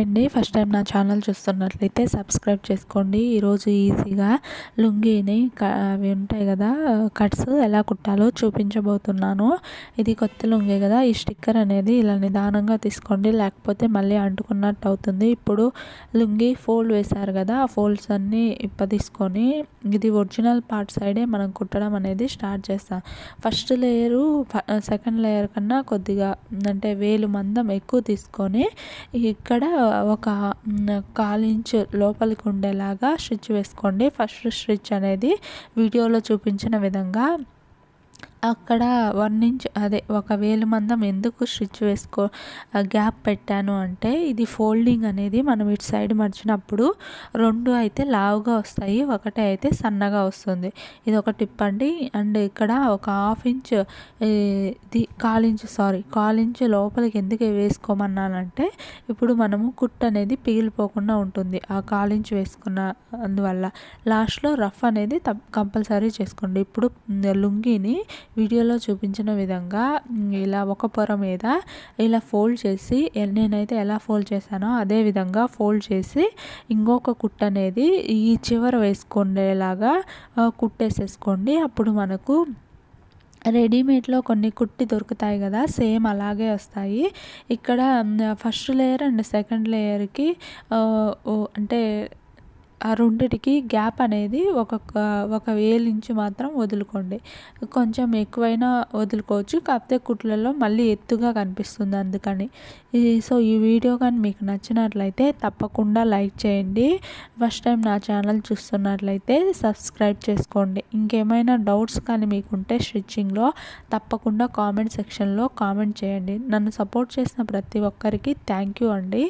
Hi అండి. First time నా channel చూస్తున్నట్లయితే సబ్స్క్రైబ్ చేసుకోండి. ఈరోజు ఈజీగా లుంగీని అవి ఉంటాయి కదా కట్స్ ఎలా కుట్టాలో చూపించబోతున్నాను. ఇది కొత్త లుంగీ కదా, ఈ స్టిక్కర్ అనేది ఇలా నిదానంగా తీసుకోండి, లేకపోతే మళ్ళీ అంటుకున్నట్టు అవుతుంది. ఇప్పుడు లుంగీ ఫోల్డ్ వేశారు కదా, ఆ ఫోల్డ్స్ అన్నీ తీసుకొని ఇది ఒరిజినల్ పార్ట్ సైడే మనం కుట్టడం అనేది స్టార్ట్ చేస్తాం. ఫస్ట్ లేయరు సెకండ్ లేయర్ కన్నా కొద్దిగా అంటే వేలు మందం ఎక్కువ తీసుకొని ఇక్కడ ఒక 1/4 ఇంచు లోపలికి ఉండేలాగా స్టిచ్ వేసుకోండి. ఫస్ట్ స్టిచ్ అనేది వీడియోలో చూపించిన విధంగా అక్కడ 1 ఇంచ్ అదే ఒక వేలు మందం ఎందుకు స్టిచ్ గ్యాప్ పెట్టాను అంటే, ఇది ఫోల్డింగ్ అనేది మనం ఇటు సైడ్ మర్చినప్పుడు 2 అయితే లావుగా వస్తాయి, ఒకటే అయితే సన్నగా వస్తుంది. ఇది ఒక టిప్ అండి. అండ్ ఇక్కడ ఒక 1/2 ఇంచ్ ఇది 1/4 ఇంచ్ లోపలికి ఎందుకు వేసుకోమన్నానంటే, ఇప్పుడు మనము కుట్టు అనేది పిగిలిపోకుండా ఉంటుంది ఆ 1/4 ఇంచ్ వేసుకున్న అందువల్ల. లాస్ట్లో రఫ్ అనేది కంపల్సరీ చేసుకోండి. ఇప్పుడు లుంగీని వీడియోలో చూపించిన విధంగా ఇలా ఒక పొర మీద ఇలా ఫోల్డ్ చేసి, నేనైతే ఎలా ఫోల్డ్ చేశానో అదే విధంగా ఫోల్డ్ చేసి ఇంకొక కుట్టు అనేది ఈ చివర వేసుకునేలాగా కుట్టేసేసుకోండి. అప్పుడు మనకు రెడీమేడ్లో కొన్ని కుట్టి దొరుకుతాయి కదా, సేమ్ అలాగే వస్తాయి. ఇక్కడ ఫస్ట్ లేయర్ అండ్ సెకండ్ లేయర్కి అంటే ఆ రెండిటికి గ్యాప్ అనేది ఒక వేలు ఇంచు మాత్రం వదులుకోండి. కొంచెం ఎక్కువైనా వదులుకోవచ్చు, కాకపోతే కుట్లలో మళ్ళీ ఎత్తుగా కనిపిస్తుంది అందుకని. సో ఈ వీడియో కానీ మీకు నచ్చినట్లయితే తప్పకుండా లైక్ చేయండి. ఫస్ట్ టైం నా ఛానల్ చూస్తున్నట్లయితే సబ్స్క్రైబ్ చేసుకోండి. ఇంకేమైనా డౌట్స్ కానీ మీకుంటే స్టిచ్చింగ్లో తప్పకుండా కామెంట్ సెక్షన్లో కామెంట్ చేయండి. నన్ను సపోర్ట్ చేసిన ప్రతి ఒక్కరికి థ్యాంక్ యూ అండి.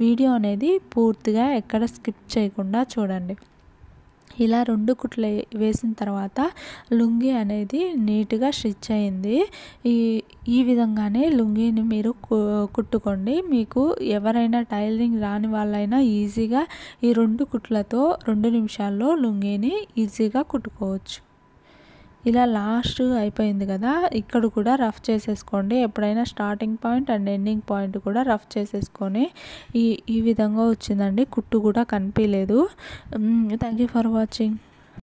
వీడియో అనేది పూర్తిగా ఎక్కడ స్కిప్ చేయకుండా చూడండి. ఇలా 2 కుట్లు వేసిన తర్వాత లుంగీ అనేది నీట్గా స్టిచ్ అయింది. ఈ విధంగానే లుంగీని మీరు కుట్టుకోండి. మీకు ఎవరైనా టైలరింగ్ రాని వాళ్ళైనా ఈజీగా ఈ 2 కుట్లతో 2 నిమిషాల్లో లుంగీని ఈజీగా కుట్టుకోవచ్చు. ఇలా లాస్ట్ అయిపోయింది కదా, ఇక్కడ కూడా రఫ్ చేసేసుకోండి. ఎప్పుడైనా starting point and ending point కూడా రఫ్ చేసేసుకొని ఈ విధంగా వచ్చిందండి. కుట్టు కూడా కనిపించలేదు. Thank you for watching.